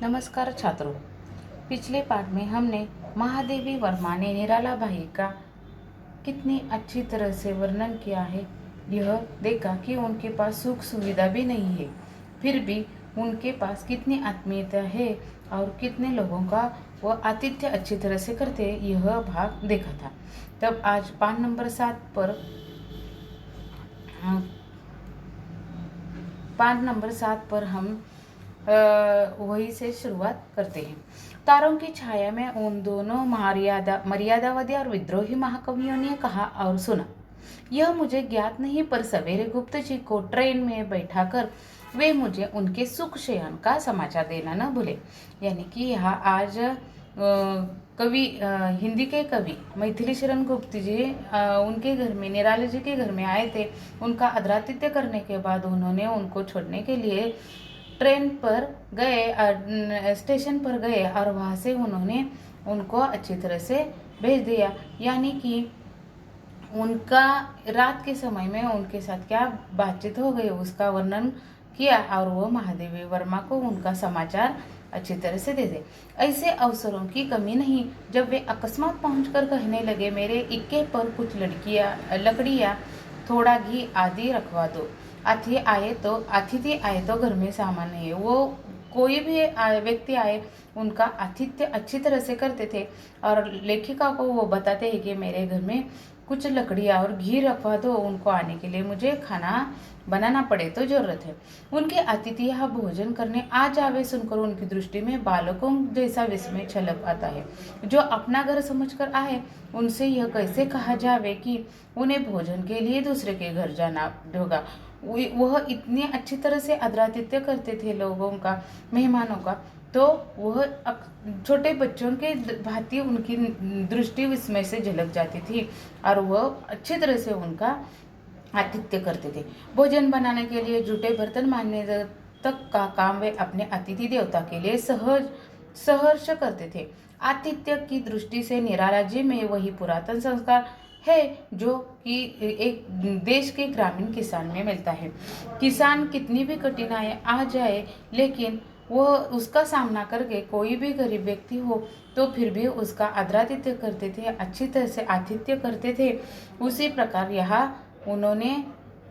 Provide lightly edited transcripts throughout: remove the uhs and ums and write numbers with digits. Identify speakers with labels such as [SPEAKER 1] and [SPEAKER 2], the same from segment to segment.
[SPEAKER 1] नमस्कार छात्रों। पिछले पाठ में हमने महादेवी वर्मा ने निराला भाई का कितनी अच्छी तरह से वर्णन किया है। यह देखा कि उनके पास सुख सुविधा भी नहीं है, फिर भी उनके पास कितनी आत्मीयता है और कितने लोगों का वह आतिथ्य अच्छी तरह से करते, यह भाग देखा था। तब आज पाठ नंबर 7 पर हम वही से शुरुआत करते हैं। तारों की छाया में उन दोनों मर्यादावादी और विद्रोही महाकवियों ने कहा और सुना। यह मुझे ज्ञात नहीं, पर सवेरे गुप्त जी को ट्रेन में बैठाकर वे मुझे उनके सुख शयन का समाचार देना न भूले। यानी कि यहाँ आज कवि हिंदी के कवि मैथिली शरण गुप्त जी उनके घर में, निराला जी के घर में आए थे। उनका आदरातिथ्य करने के बाद उन्होंने उनको छोड़ने के लिए ट्रेन पर गए, स्टेशन पर गए और वहाँ से उन्होंने उनको अच्छी तरह से भेज दिया। यानी कि उनका रात के समय में उनके साथ क्या बातचीत हो गई उसका वर्णन किया और वो महादेवी वर्मा को उनका समाचार अच्छी तरह से दे दे। ऐसे अवसरों की कमी नहीं। जब वे अकस्मात पहुंचकर कहने लगे, मेरे इक्के पर कुछ लकड़ियाँ, थोड़ा घी आदि रखवा दो। अतिथि आए तो घर में सामान नहीं है। वो कोई भी व्यक्ति आए उनका आतिथ्य अच्छी तरह से करते थे और लेखिका को वो बताते हैं कि मेरे घर में कुछ लकड़ियाँ और घी रखवा दो, उनको आने के लिए मुझे खाना बनाना पड़े तो जरूरत है। उनके अतिथि यहाँ भोजन करने आ जावे सुनकर उनकी दृष्टि में बालकों जैसा विस्मय छलक आता है। जो अपना घर समझकर आए उनसे यह कैसे कहा जावे कि उन्हें भोजन के लिए दूसरे के घर जाना होगा। वह इतनी अच्छी तरह से आदरातिथ्य करते थे लोगों का, मेहमानों का, तो वह छोटे बच्चों के भांति उनकी दृष्टि विस्मय से झलक जाती थी और वह अच्छी तरह से उनका आतिथ्य करते थे। भोजन बनाने के लिए जूठे बर्तन मांजने तक का काम वे अपने अतिथि देवता के लिए सहर्ष करते थे। आतिथ्य की दृष्टि से निराला जी में वही पुरातन संस्कार है जो कि एक देश के ग्रामीण किसान में मिलता है। किसान कितनी भी कठिनाई आ जाए, लेकिन वह उसका सामना करके कोई भी गरीब व्यक्ति हो तो फिर भी उसका आदरातिथ्य करते थे, अच्छी तरह से आतिथ्य करते थे। उसी प्रकार यहाँ उन्होंने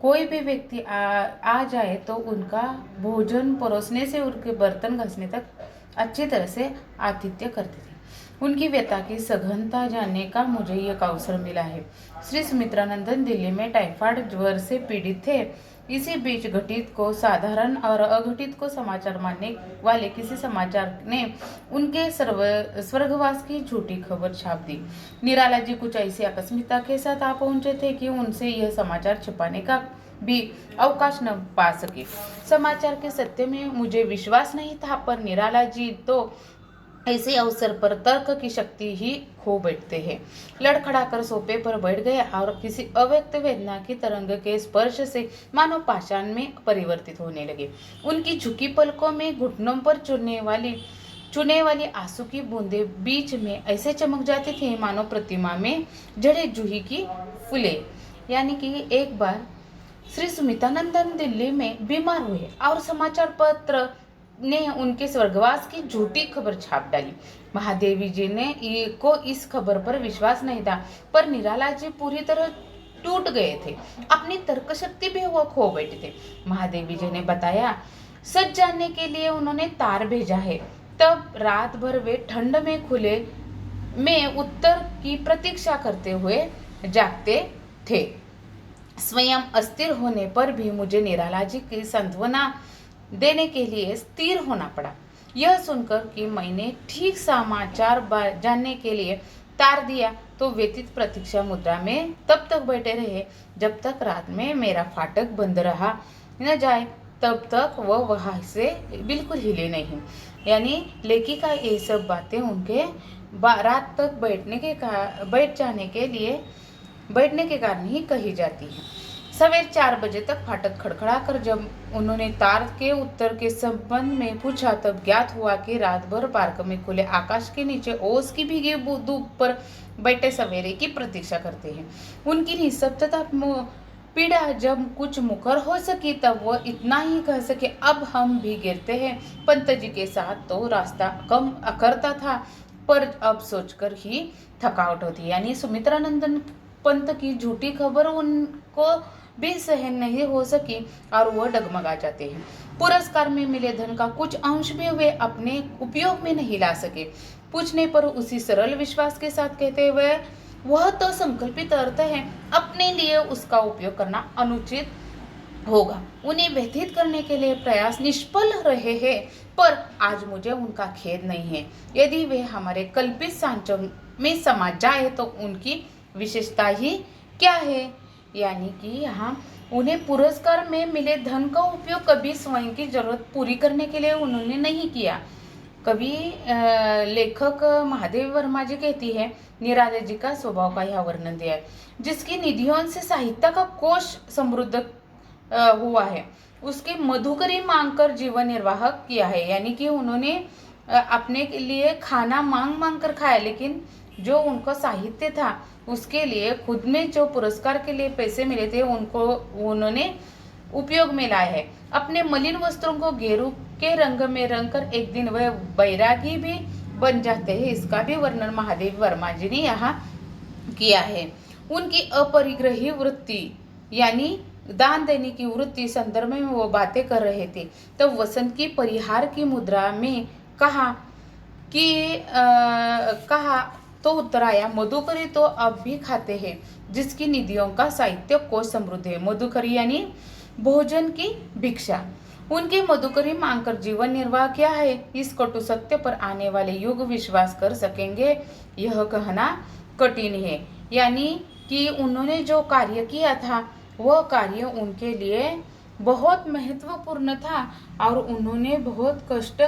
[SPEAKER 1] कोई भी व्यक्ति आ जाए तो उनका भोजन परोसने से उनके बर्तन घसने तक अच्छी तरह से आतिथ्य करते थे। उनकी व्यथा की सघनता जानने का मुझे एक अवसर मिला है। श्री सुमित्रानंदन दिल्ली में टाइफाइड ज्वर से पीड़ित थे। इसी बीच घटित को साधारण और अघटित को समाचार मानने वाले किसी समाचार ने उनके स्वर्गवास की झूठी खबर छाप दी। निराला जी कुछ ऐसी आकस्मिकता के साथ आ पहुंचे थे कि उनसे यह समाचार छिपाने का भी अवकाश न पा सके। समाचार के सत्य में मुझे विश्वास नहीं था, पर निराला जी तो ऐसे अवसर पर तर्क की शक्ति ही खो बैठते हैं। लड़खड़ाकर सोफे पर बैठ गए और किसी अव्यक्त वेदना की तरंग के स्पर्श से मानो पाषाण में परिवर्तित होने लगे। उनकी झुकी पलकों में घुटनों पर चुने वाली आंसू की बूंदें बीच में ऐसे चमक जाती थी मानो प्रतिमा में जड़े जूही की फूले। यानी कि एक बार श्री सुमितानंदन दिल्ली में बीमार हुए और समाचार पत्र ने उनके स्वर्गवास की झूठी खबर छाप डाली। महादेवी जी ने को इस खबर पर विश्वास नहीं था, पर निराला जी पूरी तरह टूट गए थे। अपनी तर्क शक्ति भी वो खो बैठे थे। महादेवी जी ने बताया, सच जानने के लिए उन्होंने तार भेजा है। तब रात भर वे ठंड में खुले में उत्तर की प्रतीक्षा करते हुए जागते थे। स्वयं अस्थिर होने पर भी मुझे निराला जी की सांत्वना देने के लिए स्थिर होना पड़ा। यह सुनकर कि मैंने ठीक समाचार जानने के लिए तार दिया तो व्यतीत प्रतीक्षा मुद्रा में तब तक बैठे रहे जब तक रात में मेरा फाटक बंद रहा न जाए, तब तक वह वहां से बिल्कुल हिले नहीं। यानी लेखिका ये सब बातें उनके रात तक बैठने के कारण ही कही जाती है। सवेरे 4 बजे तक फाटक खड़खड़ा कर जब उन्होंने तार के उत्तर के संबंध में पूछा, तब ज्ञात हुआ कि रात भर पार्क में खुले आकाश के नीचे ओस की भीगी धूप पर बैठे सवेरे की प्रतीक्षा करते हैं। उनकी निस्तब्धता पीड़ा जब कुछ मुखर हो सकी तब वह इतना ही कह सके, अब हम भी गिरते हैं। पंत जी के साथ तो रास्ता कम अखरता था, पर अब सोचकर ही थकावट होती। यानी सुमित्रानंदन पंत की झूठी खबर उनको भी सहन नहीं हो सकी और वह डगमगा जाते हैं। पुरस्कार में मिले धन का कुछ अंश भी वे अपने उपयोग में नहीं ला सके। पूछने पर उसी सरल विश्वास के साथ कहते हुए, वह तो संकल्पित अर्थ है, अपने लिए उसका उपयोग करना अनुचित होगा। उन्हें व्यतीत करने के लिए प्रयास निष्फल रहे हैं, पर आज मुझे उनका खेद नहीं है। यदि वे हमारे कल्पित सांचों में समा जाए तो उनकी विशेषता ही क्या है। यानी कि यहाँ उन्हें पुरस्कार में मिले धन का उपयोग कभी स्वयं की जरूरत पूरी करने के लिए उन्होंने नहीं किया। कवि लेखक महादेव वर्मा जी कहती है, निराले जी का स्वभाव का यह वर्णन दिया है, जिसकी निधियों से साहित्य का कोश समृद्ध हुआ है, उसके मधुकरी मांग कर जीवन निर्वाह किया है। यानी कि उन्होंने अपने लिए खाना मांग मांग कर खाया, लेकिन जो उनका साहित्य था उसके लिए खुद में जो पुरस्कार के लिए पैसे मिले थे उनको उन्होंने उपयोग में लाए है। अपने मलिन वस्त्रों को गेरू के रंग में रंग कर एक दिन वह बैरागी भी बन जाते हैं। इसका भी वर्णन महादेव वर्मा जी ने यहाँ किया है। उनकी अपरिग्रही वृत्ति यानी दान देने की वृत्ति संदर्भ में वो बातें कर रहे थे, तब वसंत की परिहार की मुद्रा में कहा तो उत्तर आया, मधुकरी तो अब भी खाते हैं, जिसकी निधियों का साहित्य कोश समृद्ध है। मधुकरी यानी भोजन की भिक्षा। उनकी मधुकरी मांगकर जीवन निर्वाह किया है। इस कटु सत्य पर आने वाले युग विश्वास कर सकेंगे, यह कहना कठिन है। यानी कि उन्होंने जो कार्य किया था वह कार्य उनके लिए बहुत महत्वपूर्ण था और उन्होंने बहुत कष्ट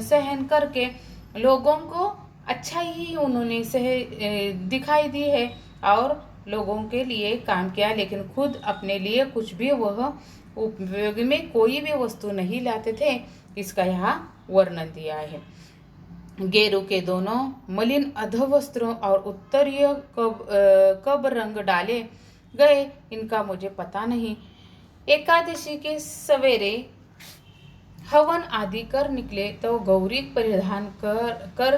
[SPEAKER 1] सहन करके लोगों को अच्छा ही उन्होंने दिखाई दी है और लोगों के लिए काम किया, लेकिन खुद अपने लिए कुछ भी वह उपयोग में कोई भी वस्तु नहीं लाते थे। इसका यहाँ वर्णन दिया है। गेरू के दोनों मलिन अधवस्त्रों और उत्तरीय कब रंग डाले गए इनका मुझे पता नहीं। एकादशी के सवेरे हवन आदि कर निकले तो गौरी परिधान कर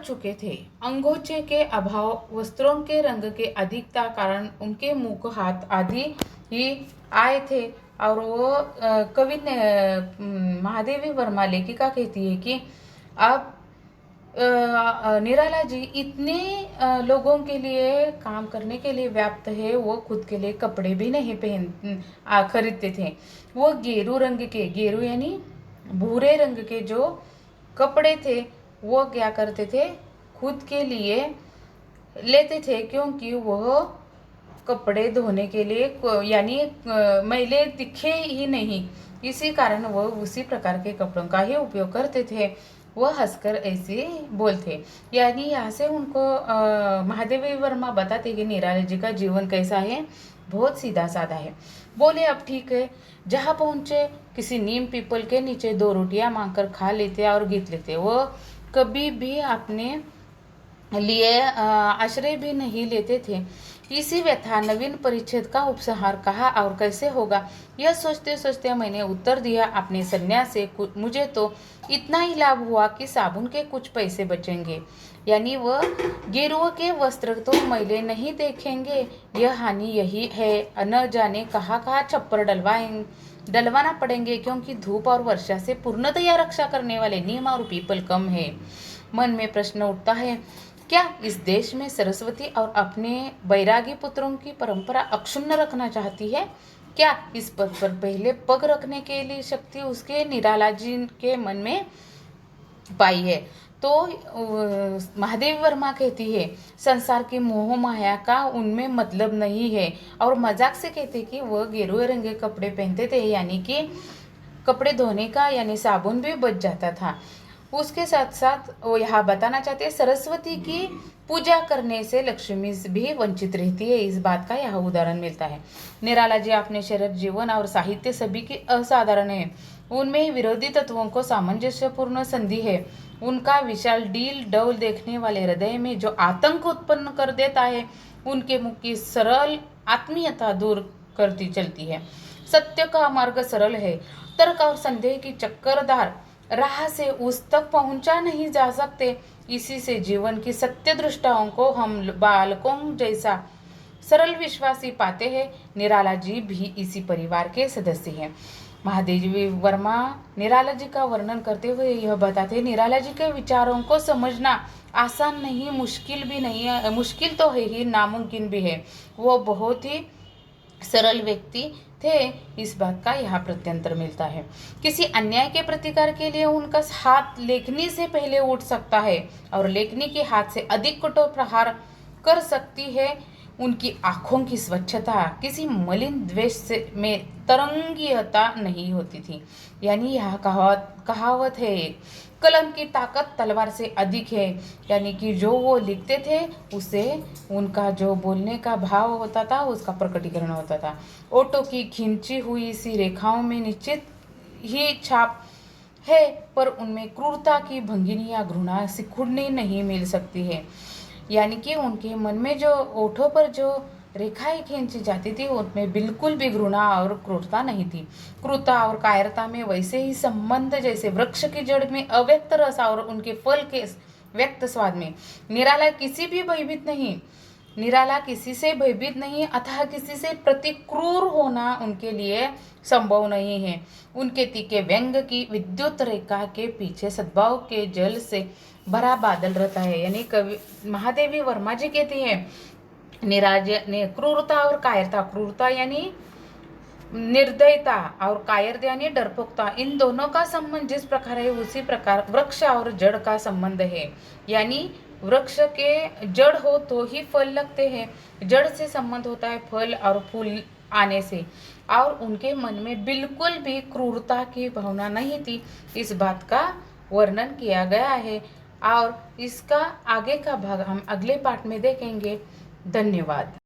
[SPEAKER 1] चुके थे। अंगोछे के अभाव, वस्त्रों के रंग के अधिकता कारण उनके मुख हाथ आदि ही आए थे। और वो कवि महादेवी वर्मा लेखिका कहती है कि अब निराला जी इतने लोगों के लिए काम करने के लिए व्याप्त है, वो खुद के लिए कपड़े भी नहीं खरीदते थे। वो गेरू रंग के, गेरू यानी भूरे रंग के जो कपड़े थे वो क्या करते थे, खुद के लिए लेते थे, क्योंकि वह कपड़े धोने के लिए यानी मैले दिखे ही नहीं, इसी कारण वह उसी प्रकार के कपड़ों का ही उपयोग करते थे। वह हंसकर ऐसे बोलते। यानी यहाँ से उनको महादेवी वर्मा बताते कि निराला जी का जीवन कैसा है, बहुत सीधा साधा है। बोले अब ठीक है। जहाँ पहुँचे किसी नीम पीपल के नीचे 2 रोटियां मांगकर खा लेते और गीत लेते। वो कभी भी अपने लिए आश्रय भी नहीं लेते थे। इसी व्यथा नवीन परिच्छेद का उपसंहार कहा और कैसे होगा, यह सोचते सोचते मैंने उत्तर दिया, अपने संन्यास से मुझे तो इतना ही लाभ हुआ कि साबुन के कुछ पैसे बचेंगे। यानी वह गेरुओं के वस्त्र तो मैले नहीं देखेंगे, यह हानि यही है। न जाने कहाँ छप्पर डलवाना पड़ेंगे, क्योंकि धूप और वर्षा से पूर्णतया रक्षा करने वाले नीम और पीपल कम है। मन में प्रश्न उठता है, क्या इस देश में सरस्वती और अपने बैरागी पुत्रों की परंपरा अक्षुण्ण रखना चाहती है? क्या इस पद पर पहले पग रखने के लिए शक्ति उसके निराला जी के मन में पाई है? तो महादेवी वर्मा कहती है, संसार की मोह माया का उनमें मतलब नहीं है, और मजाक से कहते कि वह गेरुए रंग के कपड़े पहनते थे, यानी कि कपड़े धोने का यानी साबुन भी बच जाता था। उसके साथ साथ वो यहाँ बताना चाहते हैं, सरस्वती की पूजा करने से लक्ष्मी भी वंचित रहती है। इस बात का यह उदाहरण मिलता है। निराला जी अपने शरीर, जीवन और साहित्य सभी की असाधारण है। उनमें विरोधी तत्वों को सामंजस्यपूर्ण संधि है। उनका विशाल डील डौल देखने वाले हृदय में जो आतंक उत्पन्न कर देता है। उनके मुख की सरल आत्मीयता दूर करती चलती है। सत्य का मार्ग सरल है, तर्क और संदेह की चक्करदार राह से उस तक पहुंचा नहीं जा सकते। इसी से जीवन की सत्य दृष्टाओं को हम बालकों जैसा सरल विश्वासी पाते हैं। निराला जी भी इसी परिवार के सदस्य हैं। महादेवी वर्मा निराला जी का वर्णन करते हुए यह बताते, निराला जी के विचारों को समझना आसान नहीं, मुश्किल भी नहीं है, मुश्किल तो है ही, नामुमकिन भी है। वो बहुत ही सरल व्यक्ति थे, इस बात का यहाँ प्रत्यंतर मिलता है। किसी अन्याय के प्रतिकार के लिए उनका हाथ लेखनी से पहले उठ सकता है और लेखनी के हाथ से अधिक कठोर प्रहार कर सकती है। उनकी आंखों की स्वच्छता किसी मलिन द्वेष से में तरंगियता नहीं होती थी। यानी यह कहावत है, कलम की ताकत तलवार से अधिक है। यानी कि जो वो लिखते थे उसे उनका जो बोलने का भाव होता था उसका प्रकटीकरण होता था। ओठों की खींची हुई सी रेखाओं में निश्चित ही छाप है, पर उनमें क्रूरता की भंगिनी या घृणा सिकुड़नी नहीं मिल सकती है। यानी कि उनके मन में जो ओठों पर जो रेखाएं खींची जाती थी उनमें बिल्कुल भी घृणा और क्रूरता नहीं थी। क्रूरता और कायरता में वैसे ही संबंध जैसे वृक्ष की जड़ में अव्यक्त रस और उनके फल के व्यक्त स्वाद में। निराला किसी भी भयभीत नहीं, निराला किसी से भयभीत नहीं, अतः किसी से प्रतिक्रूर होना उनके लिए संभव नहीं है। उनके तीखे व्यंग की विद्युत रेखा के पीछे सद्भाव के जल से भरा बादल रहता है। यानी कवि महादेवी वर्मा जी कहती है, क्रूरता और कायरता, क्रूरता यानी निर्दयता और कायरता यानी डरपोकता, इन दोनों का संबंध जिस प्रकार है उसी प्रकार वृक्ष और जड़ का संबंध है। यानी वृक्ष के जड़ हो तो ही फल लगते हैं, जड़ से संबंध होता है फल और फूल आने से। और उनके मन में बिल्कुल भी क्रूरता की भावना नहीं थी, इस बात का वर्णन किया गया है। और इसका आगे का भाग हम अगले पार्ट में देखेंगे। धन्यवाद।